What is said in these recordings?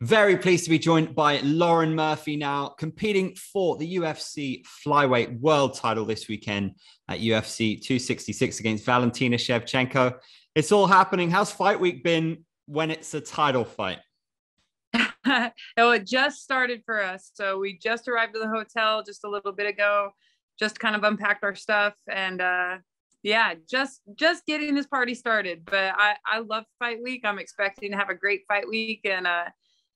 Very pleased to be joined by Lauren Murphy now, competing for the UFC flyweight world title this weekend at UFC 266 against Valentina Shevchenko. It's all happening. How's fight week been when it's a title fight? It just started for us. So we just arrived at the hotel just a little bit ago, just kind of unpacked our stuff and just getting this party started. But I love fight week. I'm expecting to have a great fight week and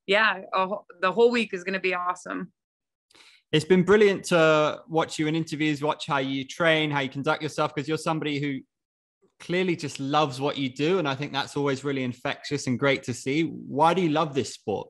the whole week is going to be awesome. It's been brilliant to watch you in interviews, watch how you train, how you conduct yourself, because you're somebody who clearly just loves what you do. And I think that's always really infectious and great to see. Why do you love this sport?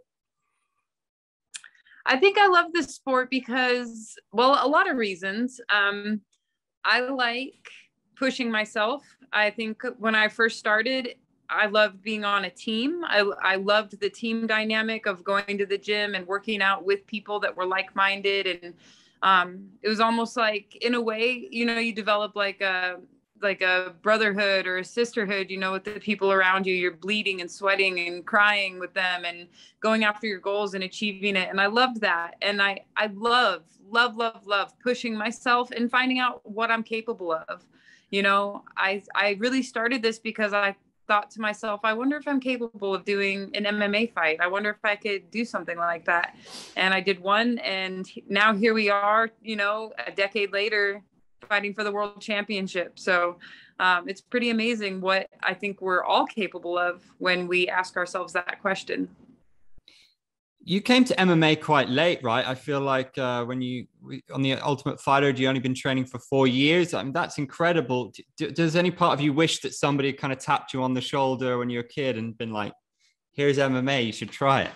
I think I love this sport because, well, a lot of reasons. I like pushing myself. I think when I first started, I loved being on a team. I loved the team dynamic of going to the gym and working out with people that were like-minded. And it was almost like, in a way, you develop like a brotherhood or a sisterhood, with the people around you. You're bleeding and sweating and crying with them and going after your goals and achieving it. And I loved that. And I love pushing myself and finding out what I'm capable of. I really started this because I thought to myself, I wonder if I'm capable of doing an MMA fight. I wonder if I could do something like that. And I did one. And now here we are, a decade later, fighting for the world championship. So it's pretty amazing what I think we're all capable of when we ask ourselves that question. You came to MMA quite late, right? I feel like on the Ultimate Fighter, you only been training for 4 years. I mean, that's incredible. Does any part of you wish that somebody kind of tapped you on the shoulder when you were a kid and been like, here's MMA, you should try it?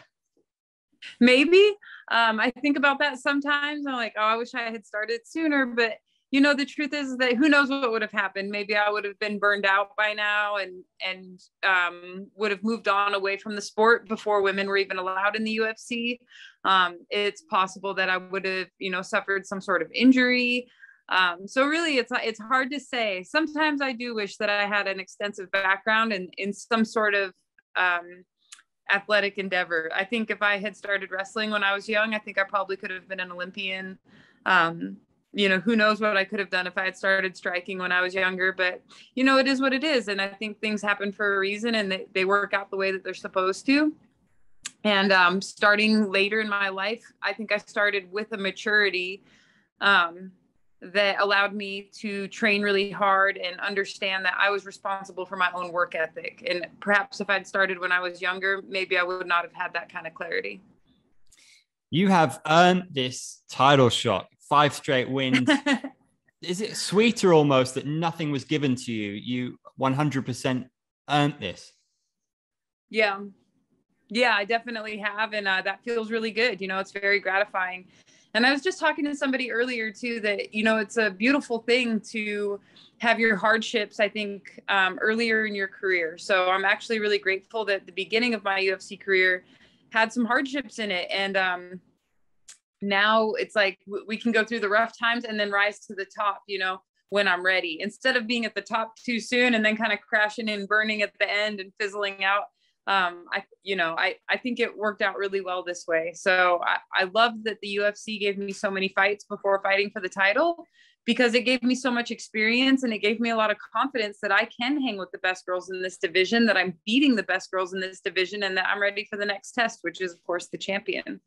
Maybe. I think about that sometimes. I'm like, oh, I wish I had started sooner, but the truth is that who knows what would have happened. Maybe I would have been burned out by now and would have moved on away from the sport before women were even allowed in the UFC. It's possible that I would have, suffered some sort of injury. So really, it's hard to say. Sometimes I do wish that I had an extensive background in some sort of athletic endeavor. I think if I had started wrestling when I was young, I think I probably could have been an Olympian. Who knows what I could have done if I had started striking when I was younger, but it is what it is. And I think things happen for a reason and they work out the way that they're supposed to. And starting later in my life, I think I started with a maturity that allowed me to train really hard and understand that I was responsible for my own work ethic. And perhaps if I'd started when I was younger, maybe I would not have had that kind of clarity. You have earned this title shot. 5 straight wins. Is it sweeter almost that nothing was given to you? You 100% earned this. Yeah, I definitely have. And that feels really good. It's very gratifying. And I was just talking to somebody earlier too, that, it's a beautiful thing to have your hardships, I think, earlier in your career. So I'm actually really grateful that the beginning of my UFC career had some hardships in it. And, now it's like we can go through the rough times and then rise to the top, when I'm ready, instead of being at the top too soon and then kind of crashing and burning at the end and fizzling out. I think it worked out really well this way. So I love that the UFC gave me so many fights before fighting for the title, because it gave me so much experience and it gave me a lot of confidence that I can hang with the best girls in this division, that I'm beating the best girls in this division, and that I'm ready for the next test, which is of course the champion.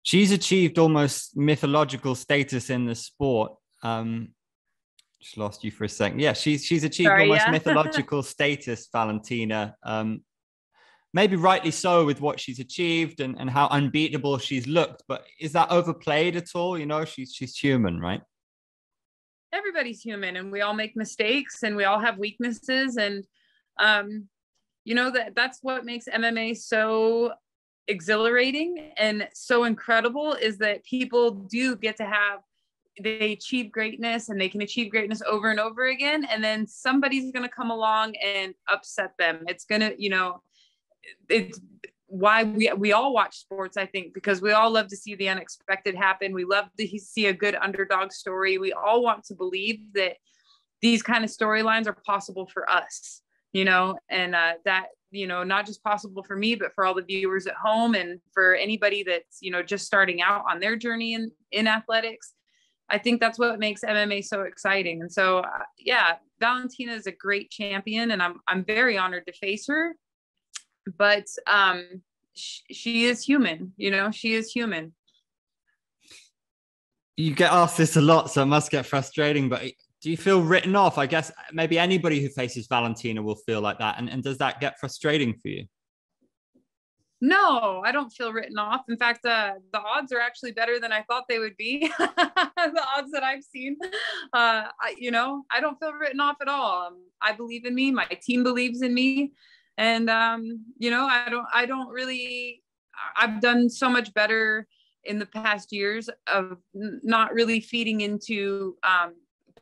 She's achieved almost mythological status in the sport. Just lost you for a second. Yeah, she's achieved mythological status, Valentina. Maybe rightly so with what she's achieved and how unbeatable she's looked. But is that overplayed at all? She's human, right? Everybody's human, and we all make mistakes, and we all have weaknesses, and that's what makes MMA so exhilarating and so incredible, is that people do get to they achieve greatness, and they can achieve greatness over and over again. And then somebody's going to come along and upset them. It's going to, it's why we all watch sports, I think, because we all love to see the unexpected happen. We love to see a good underdog story. We all want to believe that these kind of storylines are possible for us. and that, not just possible for me, but for all the viewers at home and for anybody that's, just starting out on their journey in athletics. I think that's what makes MMA so exciting. And so, Valentina is a great champion, and I'm very honored to face her. But she is human, she is human. You get asked this a lot, so it must get frustrating, but do you feel written off? I guess maybe anybody who faces Valentina will feel like that. And does that get frustrating for you? No, I don't feel written off. In fact, the odds are actually better than I thought they would be. The odds that I've seen, I don't feel written off at all. I believe in me. My team believes in me. And, I don't really, I've done so much better in the past years of not really feeding into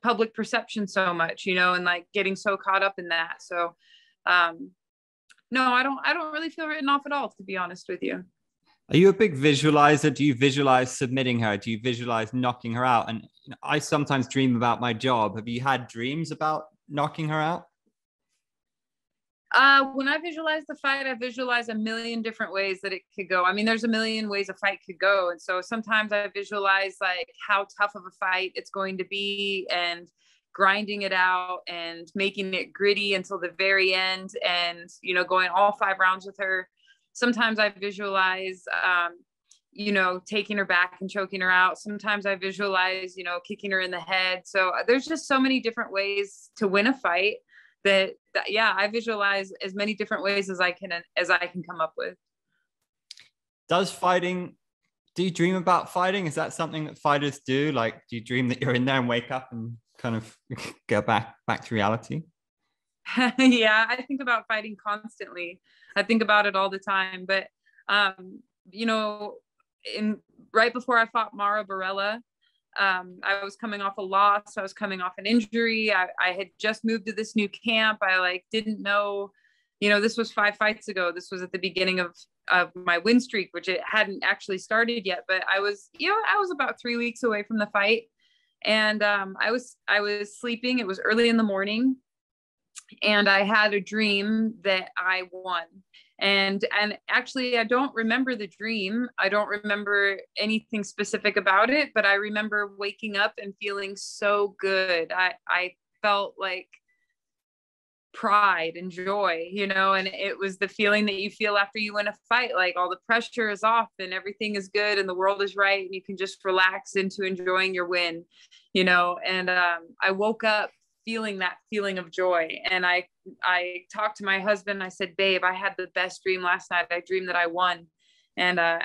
public perception so much, and like getting so caught up in that. So, no, I don't really feel written off at all, to be honest with you. Are you a big visualizer? Do you visualize submitting her? Do you visualize knocking her out? And I sometimes dream about my job. Have you had dreams about knocking her out? When I visualize the fight, I visualize a million different ways that it could go. I mean, there's a million ways a fight could go. And so sometimes I visualize like how tough of a fight it's going to be and grinding it out and making it gritty until the very end and, going all 5 rounds with her. Sometimes I visualize, taking her back and choking her out. Sometimes I visualize, kicking her in the head. So there's just so many different ways to win a fight that I visualize as many different ways as I can come up with. Do you dream about fighting? Is that something that fighters do? Like, do you dream that you're in there and wake up and kind of go back to reality? Yeah, I think about fighting constantly. I think about it all the time. But, right before I fought Mara Barella, I was coming off a loss. I was coming off an injury. I had just moved to this new camp. I didn't know, this was 5 fights ago. This was at the beginning of my win streak, which it hadn't actually started yet, but I was about 3 weeks away from the fight. And I was sleeping. It was early in the morning, and I had a dream that I won. And actually, I don't remember the dream. I don't remember anything specific about it, but I remember waking up and feeling so good. I felt like pride and joy, and it was the feeling that you feel after you win a fight, like all the pressure is off and everything is good and the world is right and you can just relax into enjoying your win, and I woke up feeling that feeling of joy. And I talked to my husband. I said, babe, I had the best dream last night. I dreamed that I won. And I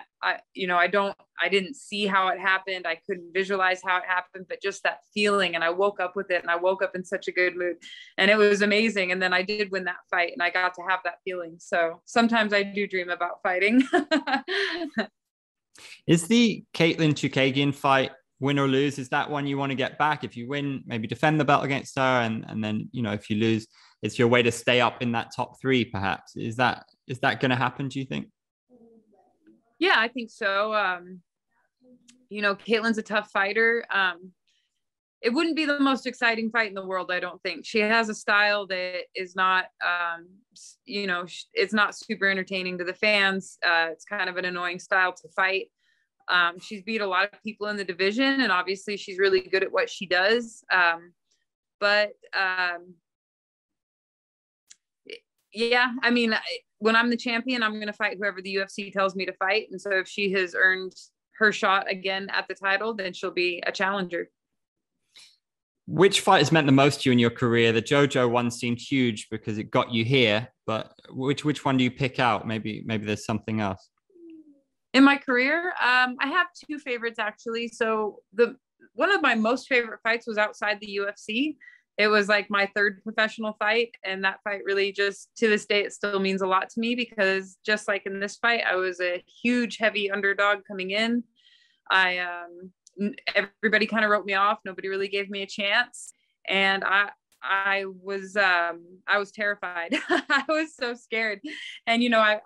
didn't see how it happened. I couldn't visualize how it happened, but just that feeling. And I woke up with it, and I woke up in such a good mood, and it was amazing. And then I did win that fight, and I got to have that feeling. So sometimes I do dream about fighting. Is the Caitlin Chookagian fight, win or lose, is that one you want to get back? If you win, maybe defend the belt against her, and then if you lose, it's your way to stay up in that top 3, perhaps. Is that going to happen, do you think? Yeah, I think so. Caitlin's a tough fighter. It wouldn't be the most exciting fight in the world, I don't think. She has a style that is not, it's not super entertaining to the fans. It's kind of an annoying style to fight. She's beat a lot of people in the division, and obviously she's really good at what she does. I mean, when I'm the champion, I'm going to fight whoever the UFC tells me to fight. And so if she has earned her shot again at the title, then she'll be a challenger. Which fight has meant the most to you in your career? The JoJo one seemed huge because it got you here, but which one do you pick out? Maybe there's something else. In my career, I have 2 favorites, actually. So one of my most favorite fights was outside the UFC. It was like my 3rd professional fight. And that fight really just, to this day, it still means a lot to me, because just like in this fight, I was a huge, heavy underdog coming in. Everybody kind of wrote me off. Nobody really gave me a chance. And I was terrified. I was so scared. And, I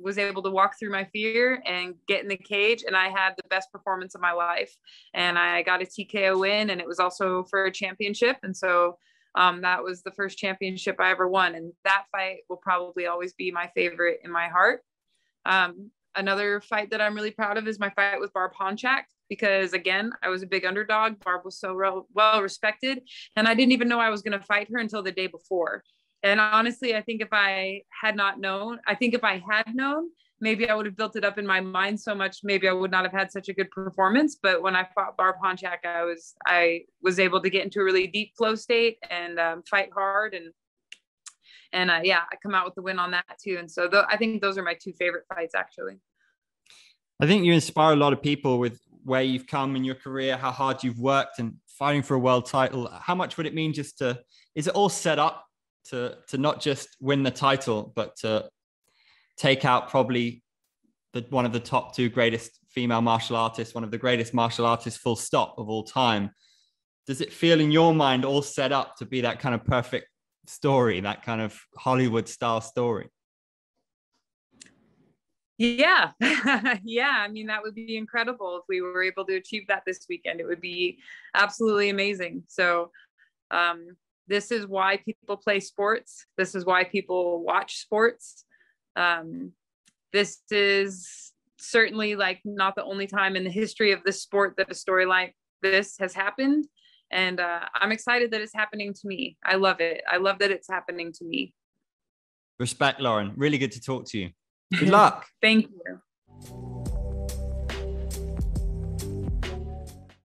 was able to walk through my fear and get in the cage, and I had the best performance of my life, and I got a TKO win, and it was also for a championship. And so That was the first championship I ever won. And that fight will probably always be my favorite in my heart. Another fight that I'm really proud of is my fight with Barb Honchak, because again, I was a big underdog. Barb was so well respected, and I didn't even know I was going to fight her until the day before. And honestly, I think if I had known, maybe I would have built it up in my mind so much, maybe I would not have had such a good performance. But when I fought Barb Honchak, I was able to get into a really deep flow state and fight hard. And yeah, I come out with the win on that too. And so I think those are my two favorite fights, actually. I think you inspire a lot of people with where you've come in your career, how hard you've worked and fighting for a world title. How much would it mean is it all set up to not just win the title, but to take out probably one of the top two greatest female martial artists, one of the greatest martial artists, full stop, of all time? Does it feel in your mind all set up to be that kind of perfect story, that kind of Hollywood style story? Yeah. Yeah. I mean, that would be incredible if we were able to achieve that this weekend. It would be absolutely amazing. So this is why people play sports. This is why people watch sports. This is certainly like not the only time in the history of this sport that a story like this has happened. And I'm excited that it's happening to me. I love it. I love that it's happening to me. Respect, Lauren. Really good to talk to you. Good luck. Thank you.